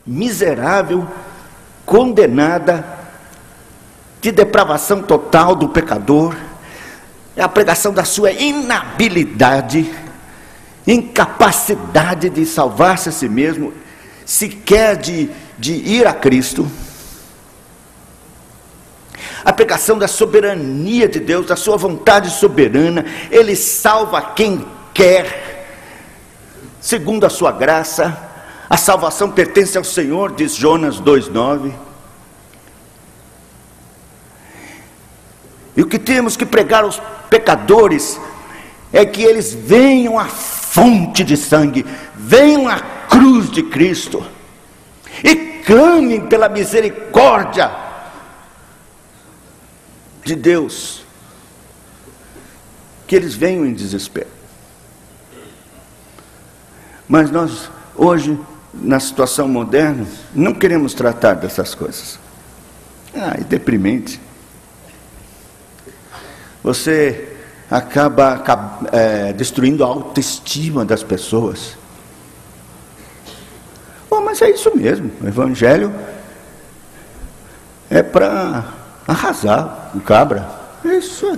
miserável, condenada, de depravação total do pecador. É a pregação da sua inabilidade, incapacidade de salvar-se a si mesmo, sequer de ir a Cristo. A pregação da soberania de Deus, da sua vontade soberana. Ele salva quem quer, segundo a sua graça. A salvação pertence ao Senhor, diz Jonas 2,9. E o que temos que pregar aos pecadores é que eles venham à fonte de sangue, venham à cruz de Cristo e clamem pela misericórdia de Deus, que eles venham em desespero. Mas nós hoje, na situação moderna, não queremos tratar dessas coisas. É deprimente. Você acaba destruindo a autoestima das pessoas. Mas é isso mesmo, o evangelho é para arrasar o cabra. Isso.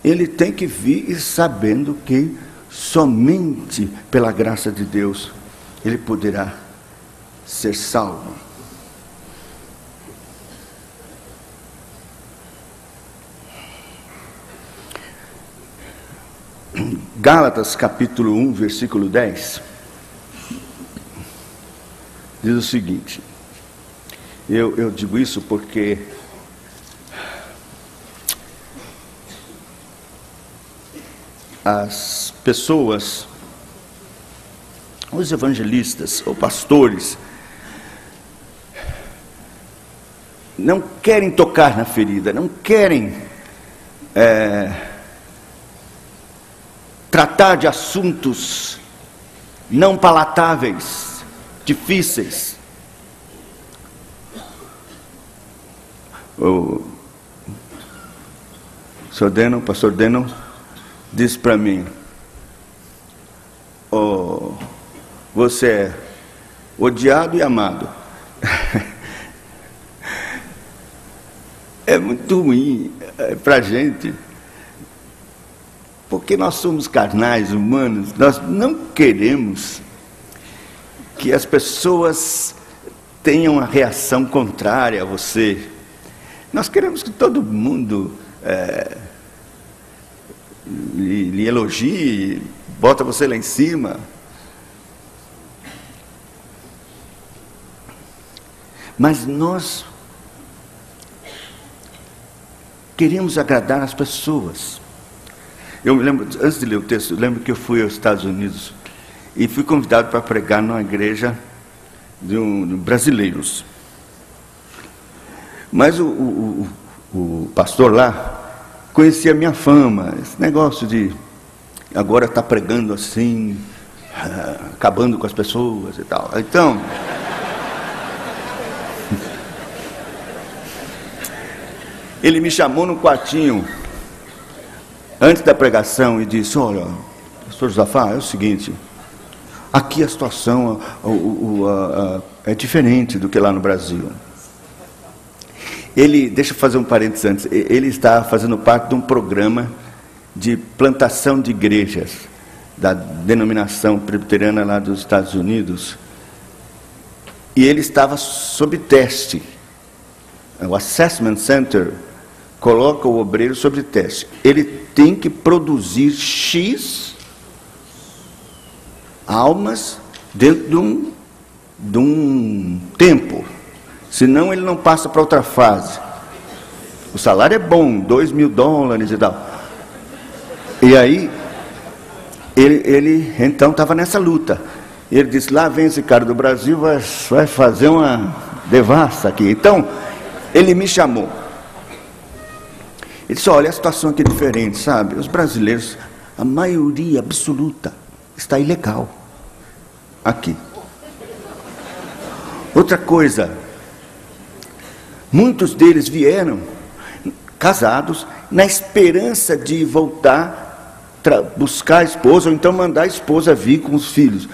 Ele tem que vir sabendo que somente pela graça de Deus ele poderá ser salvo. Gálatas capítulo 1, versículo 10, diz o seguinte. Eu digo isso porque as pessoas, os evangelistas ou pastores, não querem tocar na ferida, não querem tratar de assuntos não palatáveis, difíceis. O pastor Denon, disse para mim: você é odiado e amado. É muito ruim para a gente, porque nós somos carnais, humanos. Nós não queremos que as pessoas tenham uma reação contrária a você. Nós queremos que todo mundo lhe elogie, bota você lá em cima. Mas nós queremos agradar as pessoas. Eu me lembro, antes de ler o texto, eu lembro que eu fui aos Estados Unidos e fui convidado para pregar numa igreja de brasileiros. Mas o pastor lá conhecia a minha fama, esse negócio de agora está pregando assim, acabando com as pessoas e tal. Então, ele me chamou no quartinho antes da pregação e disse: olha, pastor Josafá, é o seguinte, aqui a situação é diferente do que lá no Brasil. Deixa eu fazer um parênteses antes, ele está fazendo parte de um programa de plantação de igrejas da denominação presbiteriana lá dos Estados Unidos, e ele estava sob teste. O Assessment Center coloca o obreiro sob teste. Ele tem que produzir X almas dentro de um tempo, senão ele não passa para outra fase. O salário é bom, $2.000 e tal. E aí ele então estava nessa luta. Ele disse: lá vem esse cara do Brasil, vai fazer uma devassa aqui. Então ele me chamou. Ele disse: olha, a situação aqui é diferente, sabe? Os brasileiros, a maioria absoluta está ilegal aqui. Outra coisa, muitos deles vieram casados na esperança de voltar, buscar a esposa, ou então mandar a esposa vir com os filhos.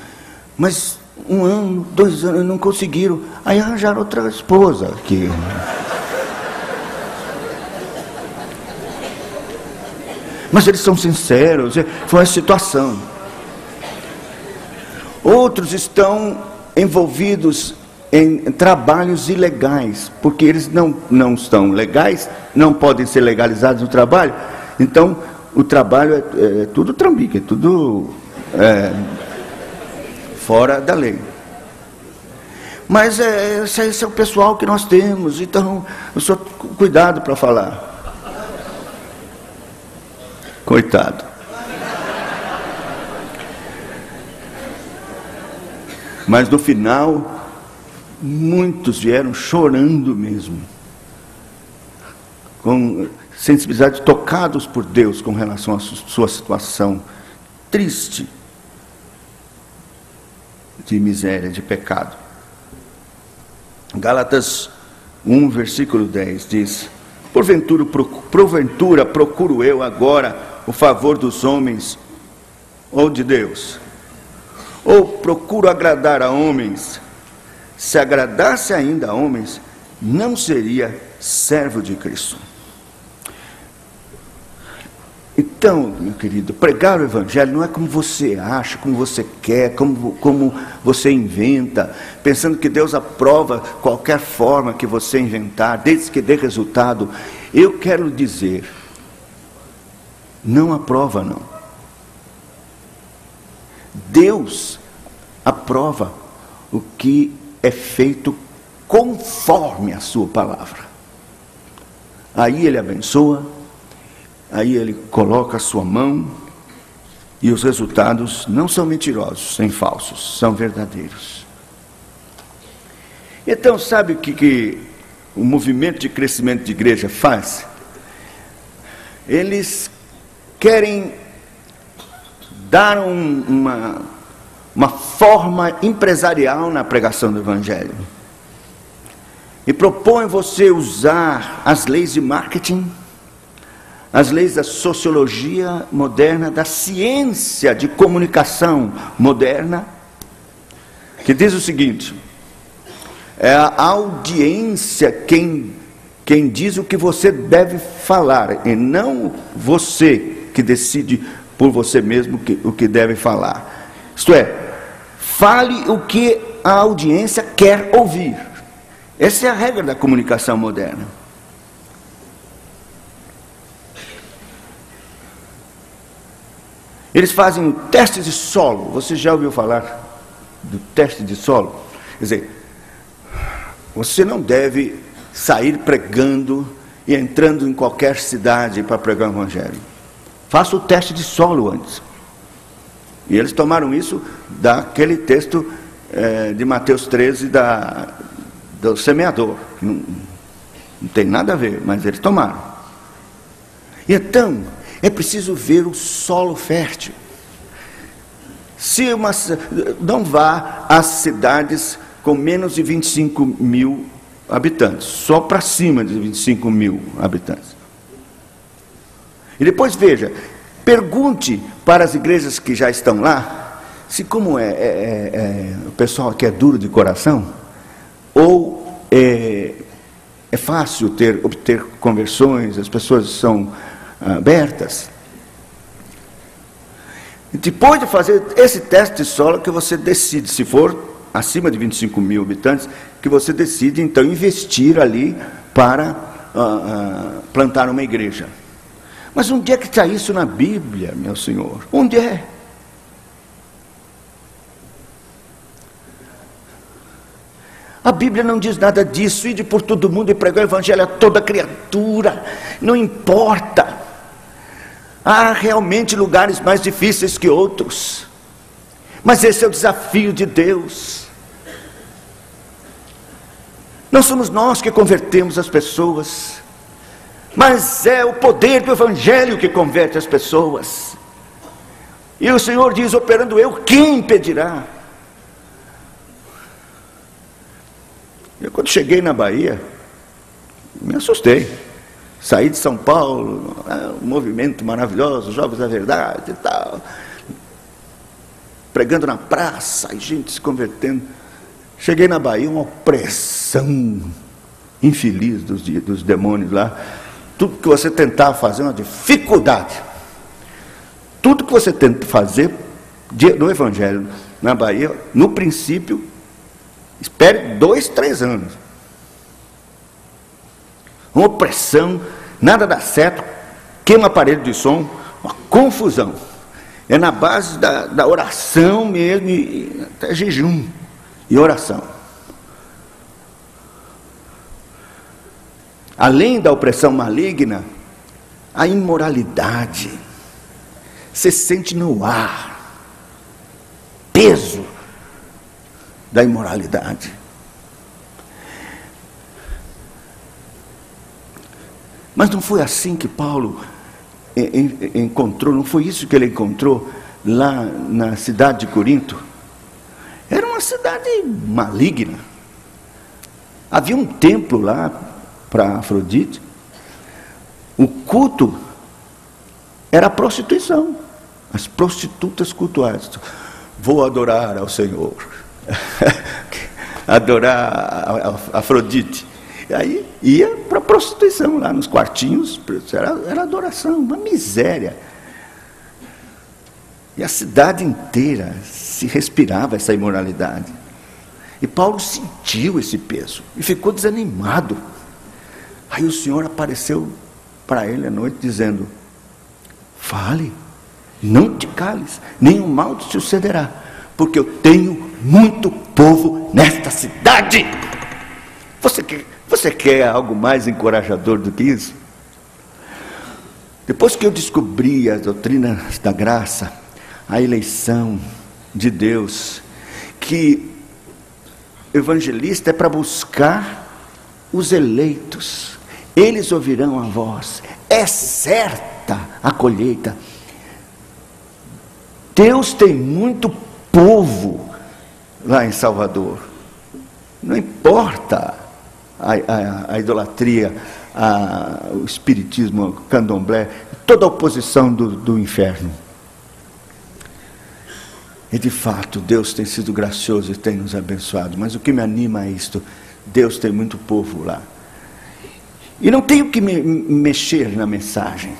Mas 1 ano, 2 anos, não conseguiram. Aí arranjaram outra esposa que... Mas eles são sinceros, foi a situação. Outros estão envolvidos em trabalhos ilegais, porque eles não estão legais, não podem ser legalizados no trabalho, então o trabalho é tudo trambique, é tudo fora da lei. Mas esse é o pessoal que nós temos, então o senhor, cuidado para falar. Coitado. Mas no final, muitos vieram chorando mesmo, com sensibilidade, tocados por Deus com relação à sua situação triste, de miséria, de pecado. Gálatas 1, versículo 10 diz: porventura procuro eu agora o favor dos homens ou de Deus? Ou procuro agradar a homens? Se agradasse ainda a homens, não seria servo de Cristo. Então, meu querido, pregar o Evangelho não é como você acha, como você quer, como você inventa, pensando que Deus aprova qualquer forma que você inventar, desde que dê resultado. Eu quero dizer, não aprova não. Deus aprova o que é feito conforme a sua palavra. Aí Ele abençoa, aí Ele coloca a sua mão, e os resultados não são mentirosos, nem falsos, são verdadeiros. Então, sabe o que o movimento de crescimento de igreja faz? Eles querem dar uma forma empresarial na pregação do Evangelho. E propõe você usar as leis de marketing, as leis da sociologia moderna, da ciência de comunicação moderna, que diz o seguinte: é a audiência quem diz o que você deve falar, e não você que decide por você mesmo o que deve falar. Isto é, fale o que a audiência quer ouvir. Essa é a regra da comunicação moderna. Eles fazem um teste de solo. Você já ouviu falar do teste de solo? Quer dizer, você não deve sair pregando e entrando em qualquer cidade para pregar o Evangelho. Faça o teste de solo antes. E eles tomaram isso daquele texto de Mateus 13, do semeador. Não tem nada a ver, mas eles tomaram. E então, é preciso ver o solo fértil. Não vá às cidades com menos de 25 mil habitantes, só para cima de 25 mil habitantes. E depois veja, pergunte para as igrejas que já estão lá, se como o pessoal que é duro de coração, ou é fácil obter conversões, as pessoas são abertas. E depois de fazer esse teste de solo, que você decide, se for acima de 25 mil habitantes, que você decide então investir ali para plantar uma igreja. Mas onde é que está isso na Bíblia, meu Senhor? Onde é? A Bíblia não diz nada disso. Ide por todo mundo e pregar o Evangelho a toda criatura. Não importa. Há realmente lugares mais difíceis que outros. Mas esse é o desafio de Deus. Não somos nós que convertemos as pessoas, mas é o poder do Evangelho que converte as pessoas. E o Senhor diz: operando eu, quem impedirá? Eu, quando cheguei na Bahia, me assustei. Saí de São Paulo, um movimento maravilhoso, Jovens da Verdade e tal. pregando na praça, e gente se convertendo. Cheguei na Bahia, uma opressão infeliz dos demônios lá. Tudo que você tentava fazer, uma dificuldade. Tudo que você tenta fazer no Evangelho na Bahia, no princípio, espere 2, 3 anos. Uma opressão, nada dá certo, queima aparelho de som, uma confusão. É na base da oração mesmo, e até jejum e oração. Além da opressão maligna, a imoralidade. Você sente no ar peso da imoralidade. Mas não foi assim que Paulo encontrou, não foi isso que ele encontrou lá na cidade de Corinto. Era uma cidade maligna. Havia um templo lá para Afrodite. O culto era a prostituição. As prostitutas cultuadas. Vou adorar ao Senhor. Adorar a Afrodite. E aí ia para a prostituição lá nos quartinhos. Era adoração, uma miséria. E a cidade inteira se respirava essa imoralidade. E Paulo sentiu esse peso e ficou desanimado. Aí o Senhor apareceu para ele à noite dizendo: fale, não te cales, nenhum mal te sucederá, porque eu tenho muito povo nesta cidade. Você quer algo mais encorajador do que isso? Depois que eu descobri as doutrinas da graça, a eleição de Deus, que evangelista é para buscar os eleitos, eles ouvirão a voz, é certa a colheita. Deus tem muito povo lá em Salvador, não importa a idolatria, o espiritismo, o candomblé, toda a oposição do inferno. E de fato, Deus tem sido gracioso e tem nos abençoado. Mas o que me anima é isto: Deus tem muito povo lá. E não tenho que me mexer na mensagem.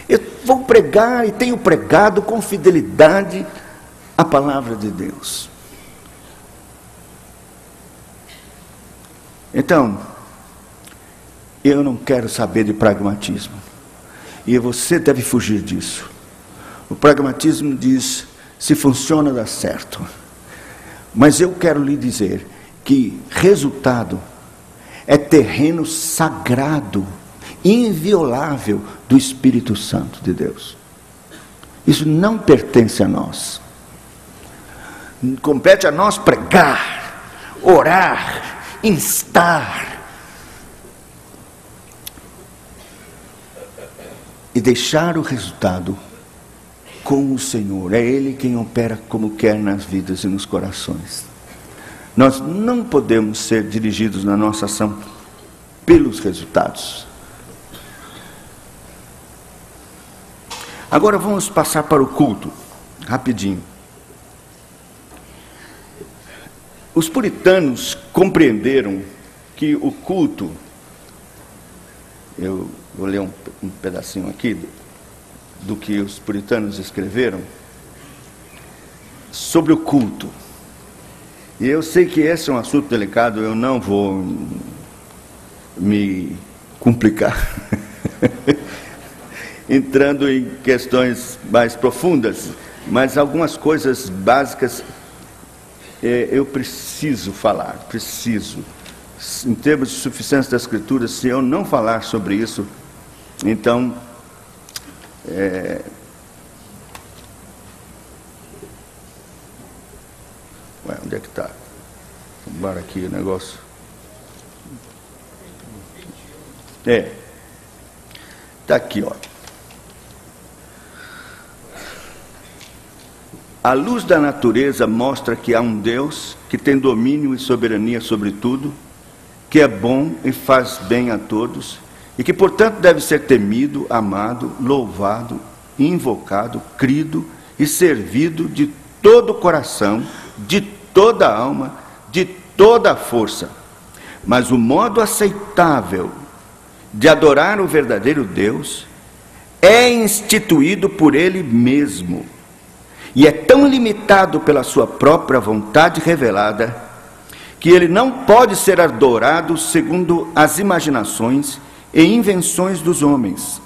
Eu vou pregar e tenho pregado com fidelidade a palavra de Deus. Então, eu não quero saber de pragmatismo. E você deve fugir disso. O pragmatismo diz: se funciona, dá certo. Mas eu quero lhe dizer que resultado é terreno sagrado, inviolável do Espírito Santo de Deus. Isso não pertence a nós. Compete a nós pregar, orar, instar e deixar o resultado com o Senhor. É Ele quem opera como quer nas vidas e nos corações. Nós não podemos ser dirigidos na nossa ação pelos resultados. Agora vamos passar para o culto, rapidinho. Os puritanos compreenderam que o culto, eu vou ler um pedacinho aqui do que os puritanos escreveram sobre o culto. E eu sei que esse é um assunto delicado, eu não vou me complicar entrando em questões mais profundas, mas algumas coisas básicas eu preciso falar, em termos de suficiência da Escritura. Se eu não falar sobre isso, então onde é que está? Vamos aqui o negócio. Está aqui, ó. A luz da natureza mostra que há um Deus que tem domínio e soberania sobre tudo, que é bom e faz bem a todos, e que, portanto, deve ser temido, amado, louvado, invocado, crido e servido de todo o coração, de toda a alma, de toda a força. Mas o modo aceitável de adorar o verdadeiro Deus é instituído por Ele mesmo, e é tão limitado pela sua própria vontade revelada, que Ele não pode ser adorado segundo as imaginações e invenções dos homens,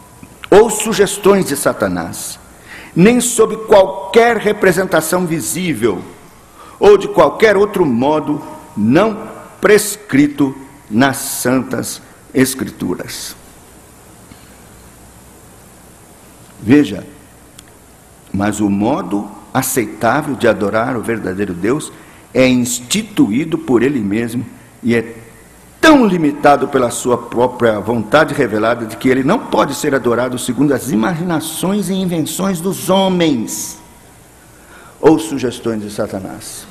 ou sugestões de Satanás, nem sob qualquer representação visível, ou de qualquer outro modo não prescrito nas Santas Escrituras. Veja, mas o modo aceitável de adorar o verdadeiro Deus é instituído por Ele mesmo, e é tão limitado pela sua própria vontade revelada, de que Ele não pode ser adorado segundo as imaginações e invenções dos homens, ou sugestões de Satanás.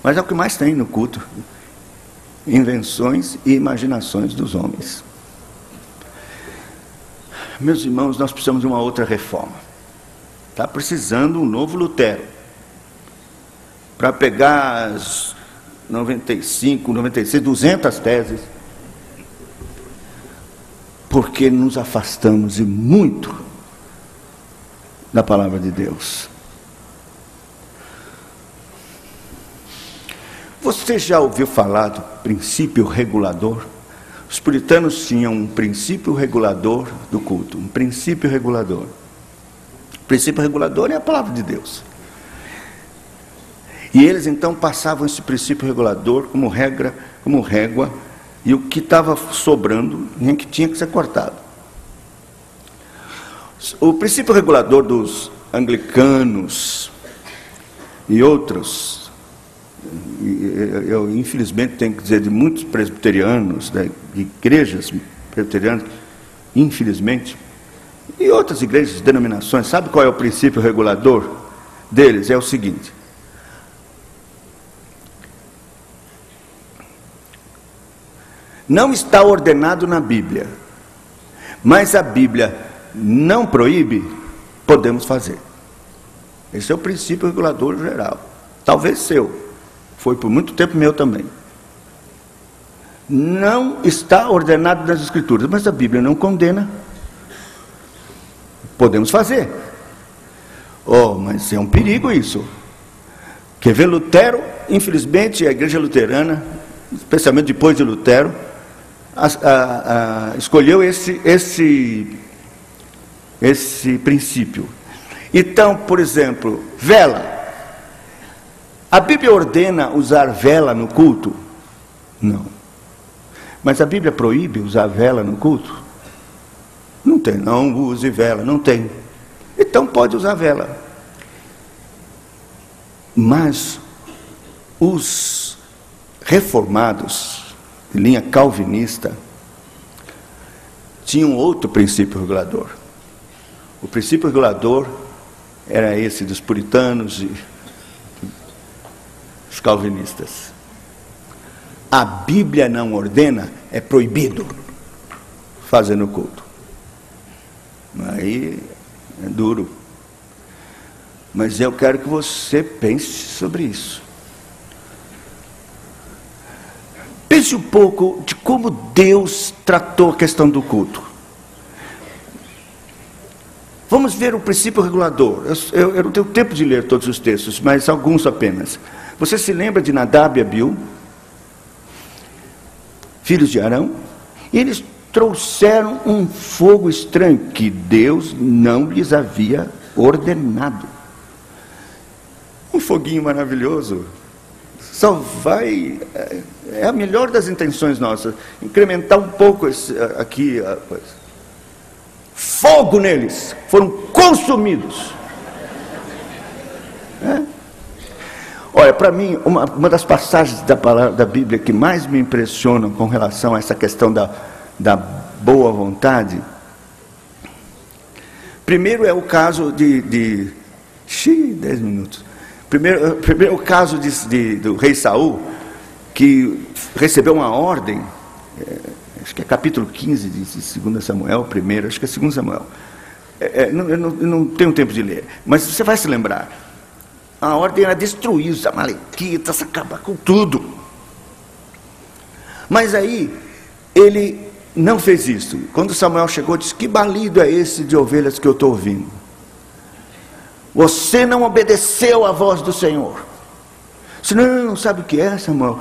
Mas é o que mais tem no culto: invenções e imaginações dos homens. Meus irmãos, nós precisamos de uma outra reforma. Está precisando um novo Lutero, para pegar as 95, 96, 200 teses, porque nos afastamos e muito da palavra de Deus. Você já ouviu falar do princípio regulador? Os puritanos tinham um princípio regulador do culto, um princípio regulador. O princípio regulador é a palavra de Deus. E eles então passavam esse princípio regulador como regra, como régua, e o que estava sobrando, nem que tinha que ser cortado. O princípio regulador dos anglicanos e outros, eu infelizmente tenho que dizer de muitos presbiterianos, de igrejas presbiterianas, infelizmente, e outras igrejas, denominações, sabe qual é o princípio regulador deles? É o seguinte: não está ordenado na Bíblia, mas a Bíblia não proíbe, podemos fazer. Esse é o princípio regulador geral. Talvez seu, foi por muito tempo meu também. Não está ordenado nas Escrituras, mas a Bíblia não condena, podemos fazer. Oh, mas é um perigo isso. Quer ver? Lutero, infelizmente, a igreja luterana, especialmente depois de Lutero, escolheu esse princípio. Então, por exemplo, vela. A Bíblia ordena usar vela no culto? Não. Mas a Bíblia proíbe usar vela no culto? Não tem. Não use vela, não tem. Então pode usar vela. Mas os reformados, de linha calvinista, tinham outro princípio regulador. O princípio regulador era esse dos puritanos e os calvinistas. A Bíblia não ordena, é proibido fazer no culto. Aí é duro. Mas eu quero que você pense sobre isso. Pense um pouco de como Deus tratou a questão do culto. Vamos ver o princípio regulador. Eu não tenho tempo de ler todos os textos, mas alguns apenas. Você se lembra de Nadab e Abiú, filhos de Arão? E eles trouxeram um fogo estranho que Deus não lhes havia ordenado. Um foguinho maravilhoso. Só vai... É a melhor das intenções nossas. Incrementar um pouco aqui a coisa. Fogo neles. Foram consumidos. Olha, para mim, uma das passagens da Bíblia que mais me impressionam com relação a essa questão da boa vontade, primeiro é o caso de 10 minutos. Primeiro é o caso do rei Saul, que recebeu uma ordem, acho que é capítulo 15 de 2 Samuel, primeiro, acho que é 2 Samuel. Eu não tenho tempo de ler, mas você vai se lembrar. A ordem era destruir os amalequitas, acabar com tudo. Mas aí, ele não fez isso. Quando Samuel chegou, disse: que balido é esse de ovelhas que eu estou ouvindo? Você não obedeceu à voz do Senhor. Se não sabe o que é, Samuel?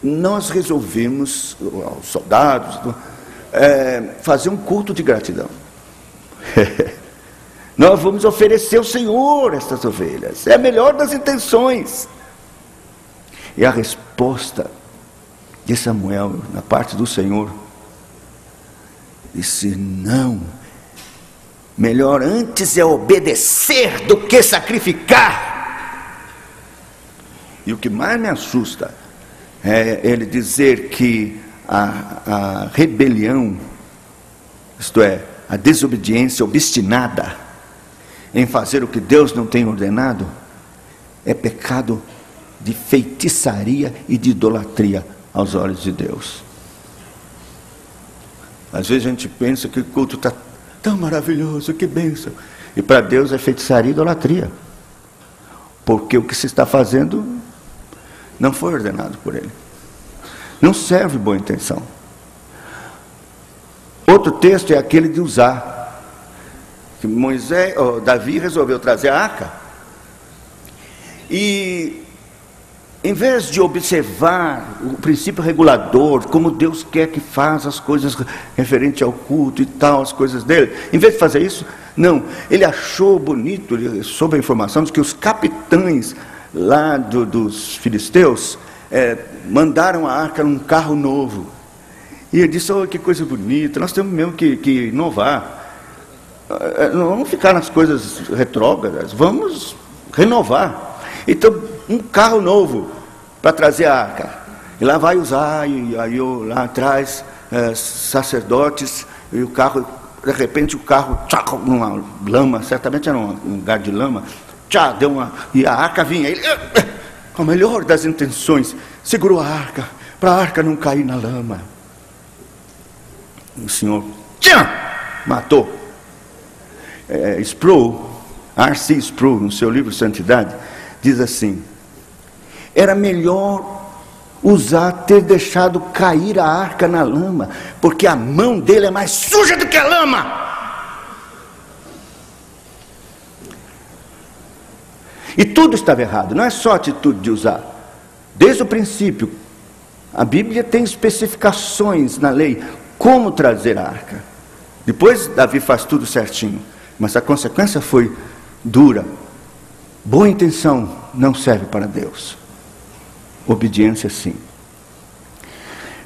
Nós resolvemos, os soldados, fazer um culto de gratidão. Nós vamos oferecer ao Senhor estas ovelhas. É a melhor das intenções. E a resposta de Samuel, na parte do Senhor, disse: não, melhor antes é obedecer do que sacrificar. E o que mais me assusta é ele dizer que a rebelião, isto é, a desobediência obstinada em fazer o que Deus não tem ordenado, é pecado de feitiçaria e de idolatria aos olhos de Deus. Às vezes a gente pensa que o culto está tão maravilhoso, que bênção, e para Deus é feitiçaria e idolatria, porque o que se está fazendo não foi ordenado por Ele, não serve boa intenção. Outro texto é aquele de Uzá, que Davi resolveu trazer a arca, e em vez de observar o princípio regulador, como Deus quer que faça as coisas referente ao culto e tal, as coisas dele, em vez de fazer isso, não, ele achou bonito, ele soube a informação de que os capitães lá dos filisteus mandaram a arca num carro novo, e ele disse: oh, que coisa bonita, nós temos mesmo que inovar, não vamos ficar nas coisas retrógradas, vamos renovar. Então, um carro novo para trazer a arca, e lá vai usar, e aí lá atrás sacerdotes, e o carro, de repente o carro, numa lama, certamente era um lugar de lama, deu e a arca vinha, ele, com a melhor das intenções, segurou a arca, para a arca não cair na lama. O Senhor matou. R.C. Sproul, no seu livro Santidade, diz assim: era melhor ter deixado cair a arca na lama, porque a mão dele é mais suja do que a lama. E tudo estava errado, não é só a atitude de Uzá. Desde o princípio, a Bíblia tem especificações na lei como trazer a arca. Depois Davi faz tudo certinho, mas a consequência foi dura. Boa intenção não serve para Deus. Obediência sim.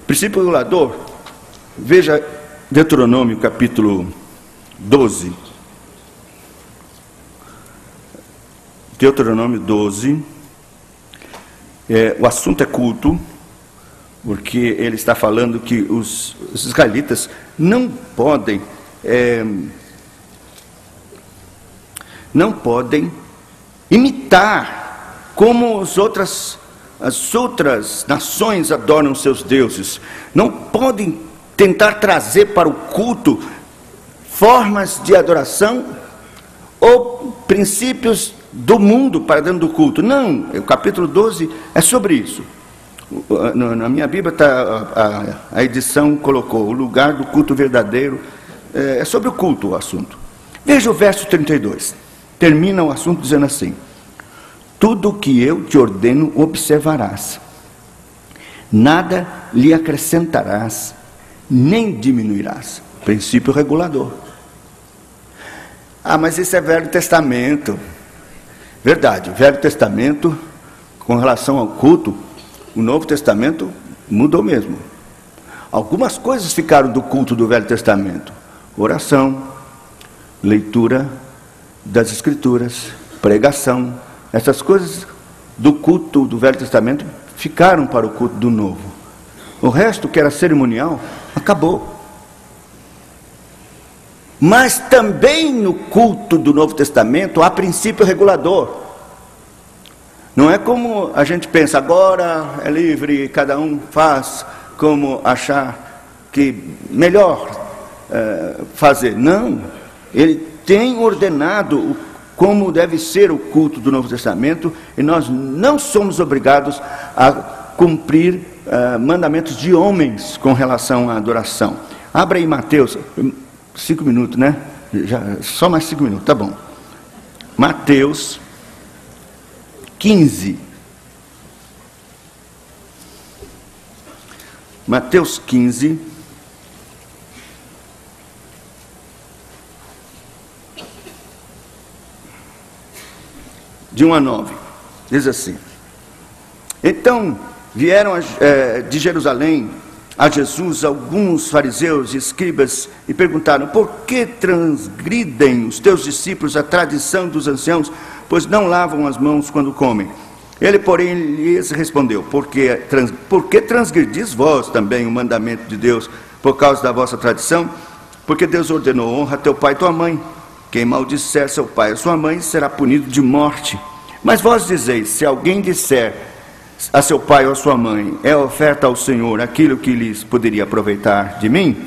Princípio regulador, veja Deuteronômio capítulo 12. Deuteronômio 12. O assunto é culto, porque ele está falando que os israelitas não podem imitar como as outras nações adoram seus deuses. Não podem tentar trazer para o culto formas de adoração ou princípios do mundo para dentro do culto. Não, o capítulo 12 é sobre isso. Na minha Bíblia a edição colocou o lugar do culto verdadeiro. É sobre o culto o assunto. Veja o verso 32. Termina o assunto dizendo assim: tudo o que eu te ordeno observarás, nada lhe acrescentarás, nem diminuirás. Princípio regulador. Mas isso é Velho Testamento. Verdade, o Velho Testamento, com relação ao culto, o Novo Testamento mudou mesmo. Algumas coisas ficaram do culto do Velho Testamento: oração, leitura das Escrituras, pregação. Essas coisas do culto do Velho Testamento ficaram para o culto do Novo. O resto, que era cerimonial, acabou. Mas também no culto do Novo Testamento há princípio regulador. Não é como a gente pensa, agora é livre, cada um faz como achar que melhor fazer. Não, ele tem ordenado como deve ser o culto do Novo Testamento, e nós não somos obrigados a cumprir mandamentos de homens com relação à adoração. Abra aí Mateus, 5 minutos, né? Só mais 5 minutos, tá bom. Mateus 15. Mateus 15. De 1 a 9. Diz assim: Então vieram de Jerusalém a Jesus alguns fariseus e escribas e perguntaram: Por que transgridem os teus discípulos a tradição dos anciãos, pois não lavam as mãos quando comem? Ele, porém, lhes respondeu: Por que transgredis vós também o mandamento de Deus por causa da vossa tradição? Porque Deus ordenou: honra teu pai e tua mãe. Quem maldisser seu pai ou sua mãe será punido de morte. Mas vós dizeis: se alguém disser a seu pai ou a sua mãe, é oferta ao Senhor aquilo que lhes poderia aproveitar de mim,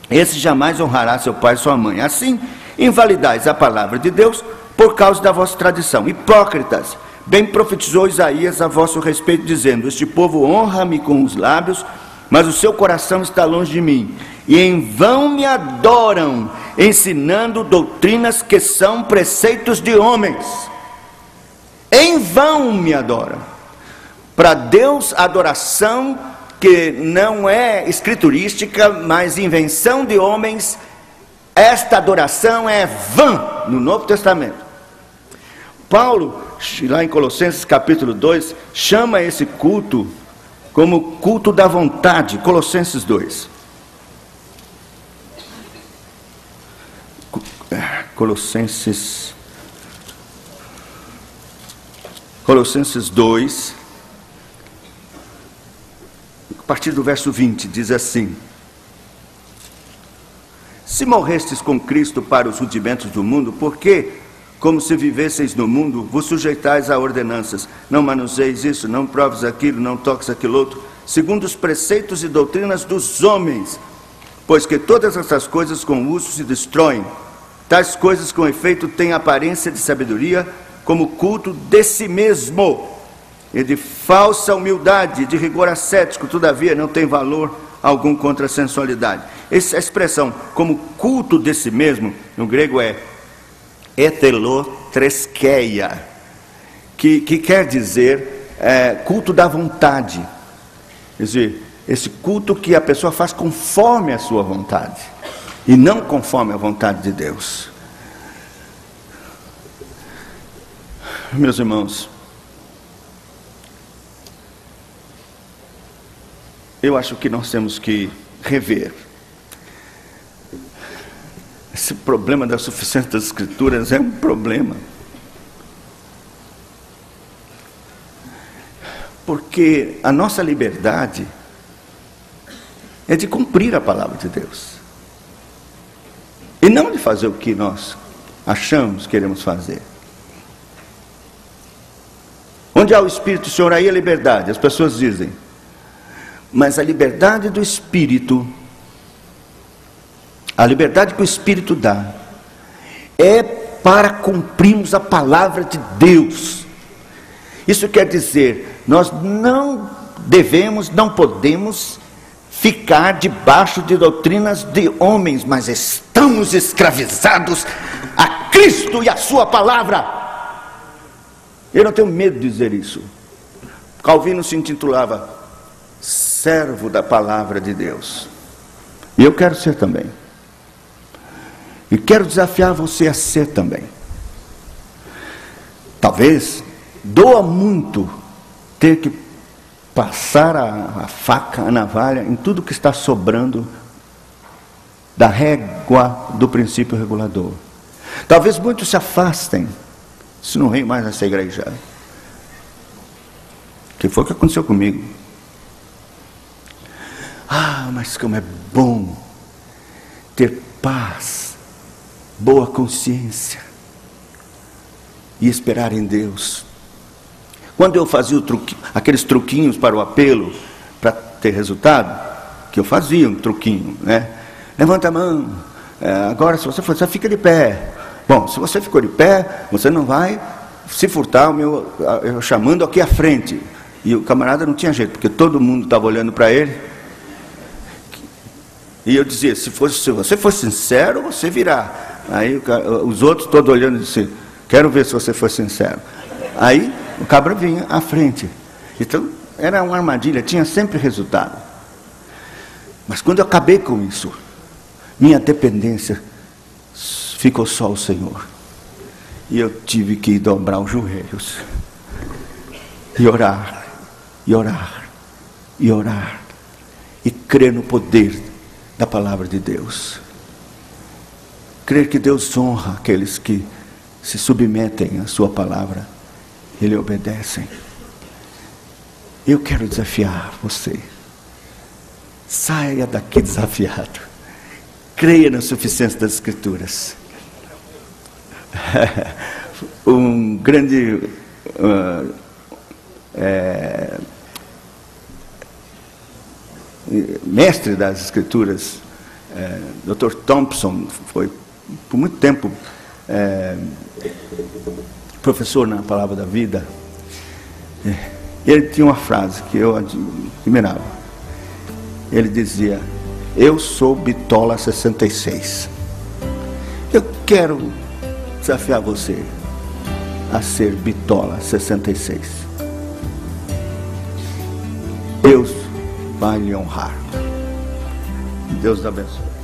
esse jamais honrará seu pai e sua mãe. Assim, invalidais a palavra de Deus por causa da vossa tradição. Hipócritas, bem profetizou Isaías a vosso respeito, dizendo: Este povo honra-me com os lábios, mas o seu coração está longe de mim, e em vão me adoram, ensinando doutrinas que são preceitos de homens. Em vão me adoram. Para Deus, a adoração que não é escriturística, mas invenção de homens, esta adoração é vã no Novo Testamento. Paulo, lá em Colossenses capítulo 2, chama esse culto como culto da vontade. Colossenses 2. Colossenses 2, a partir do verso 20, diz assim: Se morrestes com Cristo para os rudimentos do mundo, por que, como se vivesseis no mundo, vos sujeitais a ordenanças? Não manuseis isso, não proves aquilo, não toques aquilo outro, segundo os preceitos e doutrinas dos homens, pois que todas essas coisas com uso se destroem. Tais coisas com efeito têm aparência de sabedoria, como culto de si mesmo, e de falsa humildade, de rigor ascético, todavia não tem valor algum contra a sensualidade. Essa expressão, como culto de si mesmo, no grego é etelotreskeia, que quer dizer culto da vontade. Quer dizer, esse culto que a pessoa faz conforme a sua vontade, e não conforme a vontade de Deus. Meus irmãos, eu acho que nós temos que rever esse problema da suficiência das Escrituras. É um problema, porque a nossa liberdade é de cumprir a palavra de Deus, e não de fazer o que nós achamos, queremos fazer. Onde há o Espírito do Senhor, aí a liberdade. As pessoas dizem, mas a liberdade do Espírito, a liberdade que o Espírito dá, é para cumprirmos a palavra de Deus. Isso quer dizer, nós não devemos, não podemos ficar debaixo de doutrinas de homens, mas estamos escravizados a Cristo e a sua palavra. Eu não tenho medo de dizer isso. Calvino se intitulava servo da palavra de Deus, e eu quero ser também, e quero desafiar você a ser também. Talvez doa muito ter que passar a faca, a navalha em tudo que está sobrando da régua do princípio regulador. Talvez muitos se afastem, se não vem mais nessa igreja, que foi o que aconteceu comigo. Mas como é bom ter paz, boa consciência e esperar em Deus. Quando eu fazia aqueles truquinhos para o apelo, para ter resultado, que eu fazia um truquinho, né? Levanta a mão, agora se você for, você fica de pé, Bom, se você ficou de pé, você não vai se furtar eu chamando aqui à frente. E o camarada não tinha jeito, porque todo mundo estava olhando para ele. E eu dizia, se você for sincero, você virá. Aí os outros todos olhando e disseram, quero ver se você for sincero. Aí o cabra vinha à frente. Então era uma armadilha, tinha sempre resultado. Mas quando eu acabei com isso, minha dependência ficou só o Senhor. E eu tive que dobrar os joelhos e orar, e orar, e orar, e crer no poder da palavra de Deus. Crer que Deus honra aqueles que se submetem à sua palavra e lhe obedecem. Eu quero desafiar você. Saia daqui desafiado. Creia na suficiência das Escrituras. Um grande mestre das Escrituras, Dr. Thompson, foi por muito tempo professor na Palavra da Vida. Ele tinha uma frase que eu admirava. Ele dizia, eu sou Bitola 66. Eu quero desafiar você a ser Bitola 66. Deus vai lhe honrar. Deus abençoe.